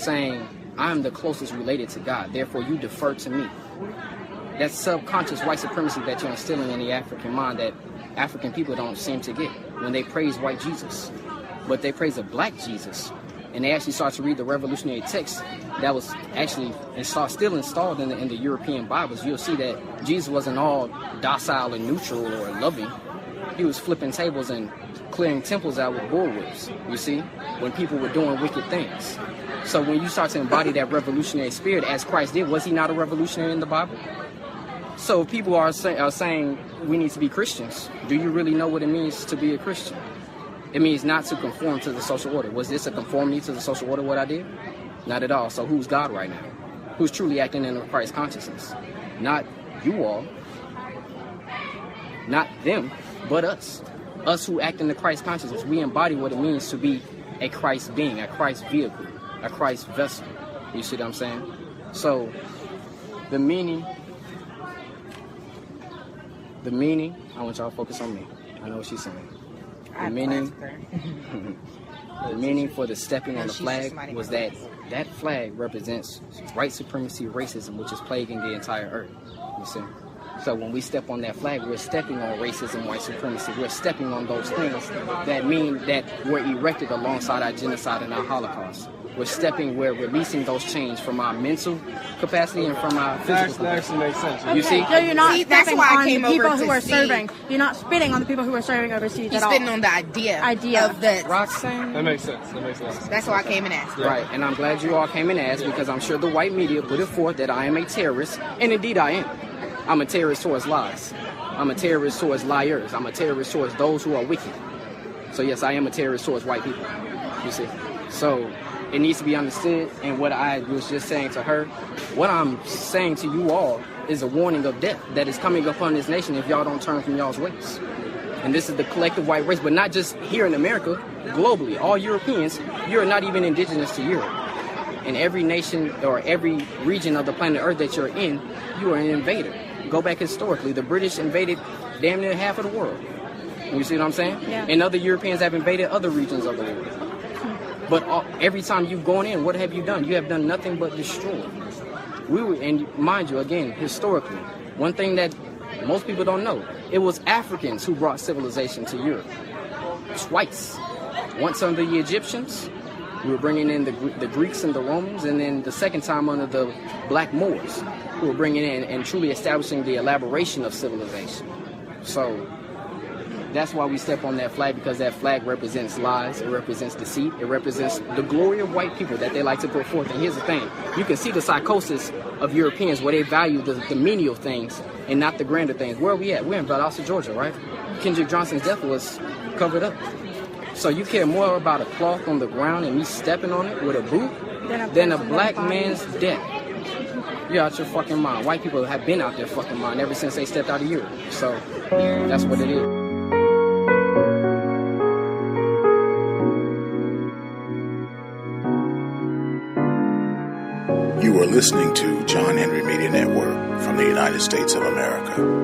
saying, I'm the closest related to God, therefore you defer to me. That subconscious white supremacy that you're instilling in the African mind that African people don't seem to get when they praise white Jesus. But they praise a black Jesus. And they actually start to read the revolutionary text that was actually still installed in the European Bibles. You'll see that Jesus wasn't all docile and neutral or loving. He was flipping tables and clearing temples out with bullwhips, you see, when people were doing wicked things. So when you start to embody that revolutionary spirit as Christ did, was he not a revolutionary in the Bible? So if people are saying we need to be Christians, do you really know what it means to be a Christian? It means not to conform to the social order. Was this a conformity to the social order, what I did? Not at all. So who's God right now? Who's truly acting in the Christ consciousness? Not you all. Not them, but us. Us who act in the Christ consciousness. We embody what it means to be a Christ being, a Christ vehicle, a Christ vessel. You see what I'm saying? So the meaning, I want y'all to focus on me. I know what she's saying. The meaning for the stepping on the flag was that flag represents white supremacy, racism, which is plaguing the entire earth. You see? So when we step on that flag, we're stepping on racism, white supremacy. We're stepping on those things that mean that were erected alongside our genocide and our Holocaust. We're releasing those chains from our mental capacity and from our physical capacity. That actually makes sense. Okay, You see? so you're not that's stepping why I on came the people over who to are see. serving. You're not spitting on the people who are serving overseas He's at all. spitting on the idea of the. Roxanne? That makes sense. That makes sense. That's why I came and asked. Right, and I'm glad you all came and asked because I'm sure the white media put it forth that I am a terrorist, and indeed I am. I'm a terrorist towards lies. I'm a terrorist towards liars. I'm a terrorist towards those who are wicked. So yes, I am a terrorist towards white people. You see? So it needs to be understood, and what I was just saying to her, what I'm saying to you all is a warning of death that is coming upon this nation if y'all don't turn from y'all's ways. And this is the collective white race, but not just here in America, globally. All Europeans, you're not even indigenous to Europe. In every nation or every region of the planet Earth that you're in, you are an invader. Go back historically, the British invaded damn near half of the world. You see what I'm saying? Yeah. And other Europeans have invaded other regions of the world. But every time you've gone in, what have you done? You have done nothing but destroy. And mind you, again, historically, one thing that most people don't know, it was Africans who brought civilization to Europe. Twice. Once under the Egyptians, we were bringing in the Greeks and the Romans, and then the second time under the Black Moors, who were bringing in and truly establishing the elaboration of civilization. So that's why we step on that flag, because that flag represents lies, it represents deceit, it represents the glory of white people that they like to put forth. And here's the thing, you can see the psychosis of Europeans where they value the menial things and not the grander things. Where are we at? We're in Valdosta, Georgia, right? Kendrick Johnson's death was covered up. So you care more about a cloth on the ground and me stepping on it with a boot than a black man's death. You're out your fucking mind. White people have been out their fucking mind ever since they stepped out of Europe. So that's what it is. You are listening to John Henry Media Network from the United States of America.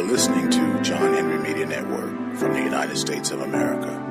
listening to John Henry Media Network from the United States of America.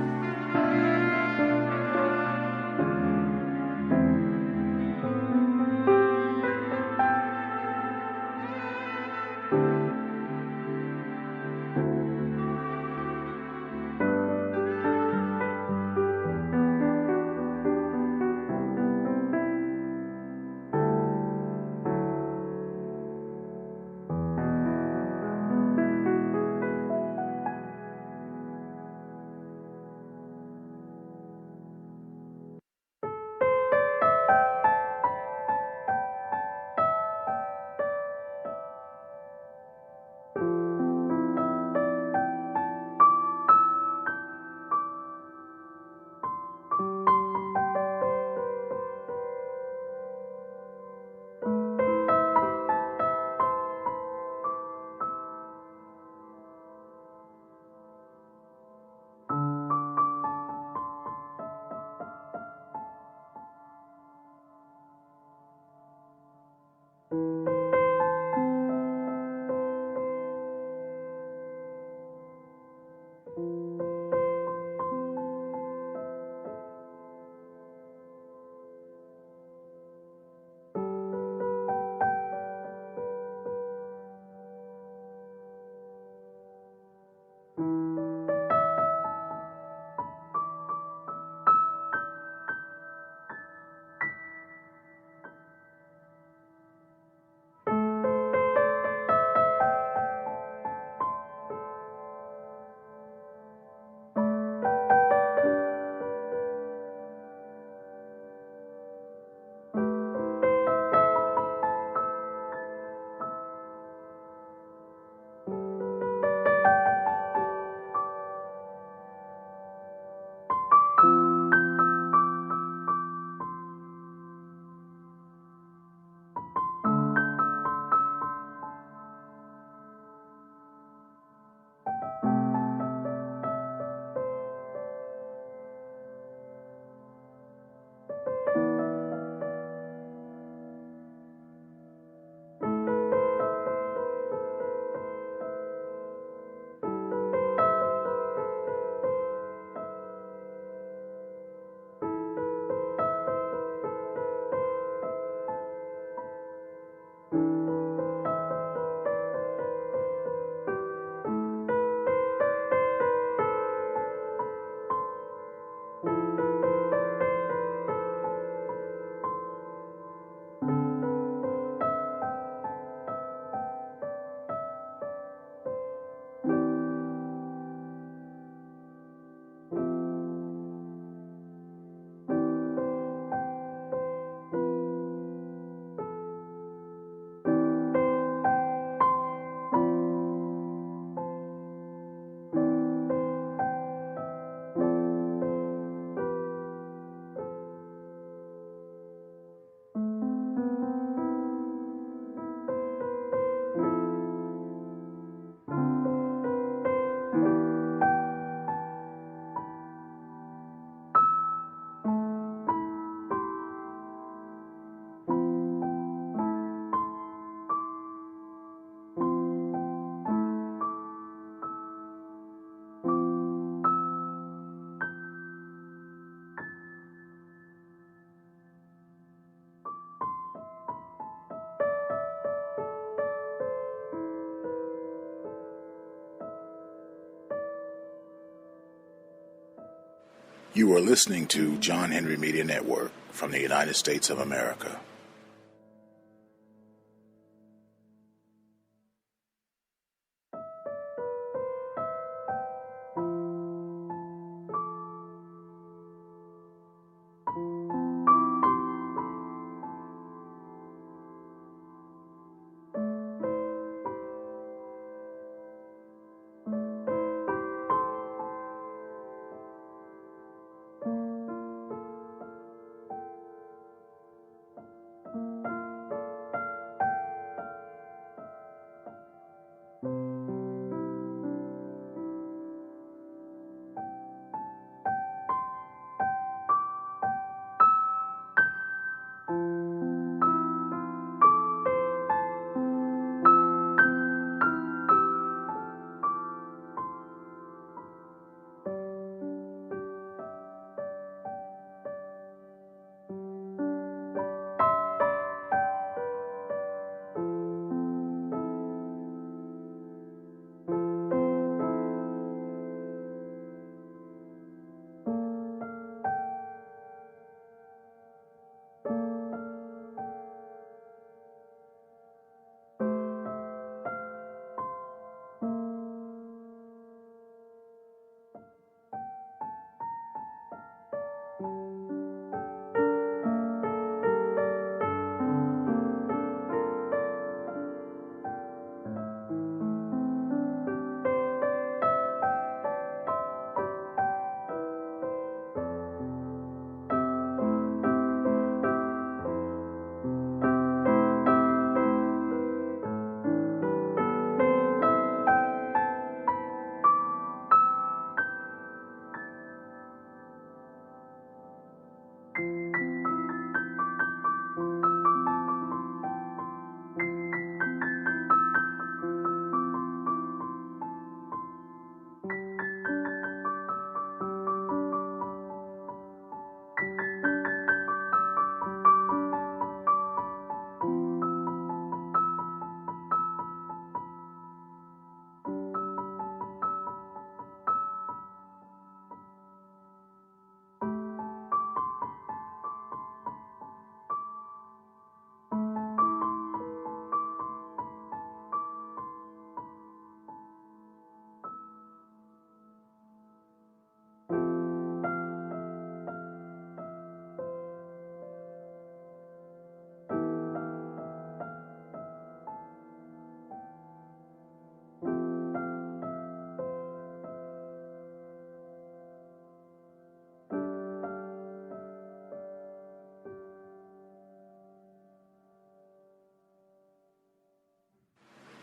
You are listening to John Henry Media Network from the United States of America.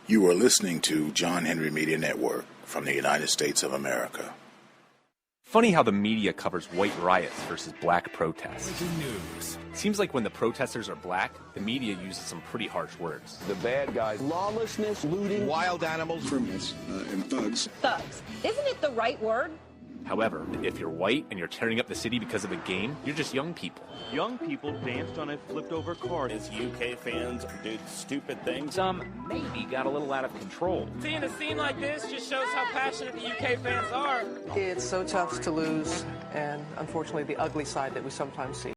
You are listening to John Henry Media Network from the United States of America. Funny how the media covers white riots versus black protests. Breaking news. Seems like when the protesters are black, the media uses some pretty harsh words. The bad guys. Lawlessness, looting, wild animals, criminals, and thugs. Thugs. Isn't it the right word? However, if you're white and you're tearing up the city because of a game, you're just young people. Young people danced on a flipped-over car. As UK fans did stupid things. Some maybe got a little out of control. Seeing a scene like this just shows how passionate the UK fans are. It's so tough to lose, and unfortunately the ugly side that we sometimes see.